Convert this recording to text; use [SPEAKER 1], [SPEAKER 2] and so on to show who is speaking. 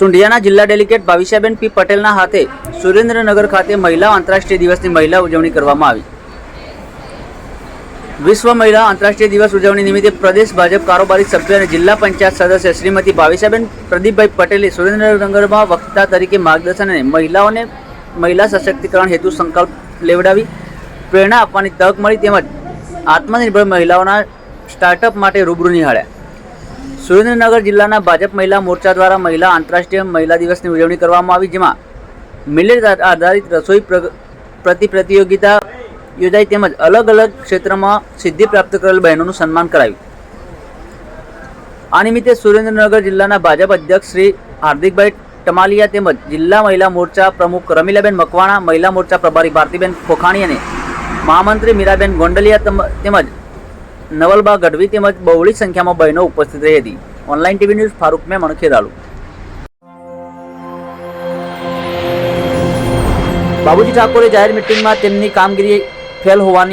[SPEAKER 1] સુંઢિયાના જિલ્લા ડેલિગેટ ભાવિશાબેન પી પટેલના હાથે સુરેન્દ્રનગર ખાતે મહિલા આંતરરાષ્ટ્રીય દિવસની મહિલા ઉજવણી કરવામાં આવી। વિશ્વ મહિલા આંતરરાષ્ટ્રીય દિવસ ઉજવણી નિમિત્તે પ્રદેશ ભાજપ કારોબારી સભ્ય અને જિલ્લા પંચાયત સદસ્ય શ્રીમતી ભાવિશાબેન પ્રદીપભાઈ પટેલે સુરેન્દ્રનગરમાં વક્તા તરીકે માર્ગદર્શન અને મહિલાઓને મહિલા સશક્તિકરણ હેતુ સંકલ્પ લેવડાવી પ્રેરણા આપવાની તક મળી તેમજ આત્મનિર્ભર મહિલાઓના સ્ટાર્ટઅપ માટે રૂબરૂ નિહાળ્યા। સુરેન્દ્રનગર જિલ્લાના ભાજપ મહિલા મોરચા દ્વારા મહિલા આંતરરાષ્ટ્રીય મહિલા દિવસની ઉજવણી કરવામાં આવી, જેમાં મિલેટ આધારિત રસોઈ પ્રતિયોગિતા યોજાઈ તેમજ અલગ અલગ ક્ષેત્રમાં સિદ્ધિ પ્રાપ્ત કરેલ બહેનોનું સન્માન કરાયું। આ નિમિત્તે સુરેન્દ્રનગર જિલ્લાના ભાજપ અધ્યક્ષ શ્રી હાર્દિકભાઈ ટમાલિયા તેમજ જિલ્લા મહિલા મોરચા પ્રમુખ રમીલાબેન મકવાણા, મહિલા મોરચા પ્રભારી ભારતીબેન ખોખાણી અને મહામંત્રી મીરાબેન ગોંડલિયા તેમજ નવલબા ગઢવી તેમજ બહોળી સંખ્યામાં બહેનો ઉપસ્થિત રહી હતી। Online TV news Farooq Memon, Kheralu. Babuji ઠાકોરે જાહેર મિટિંગમાં તેમની કામગીરી ફેલ હોવાની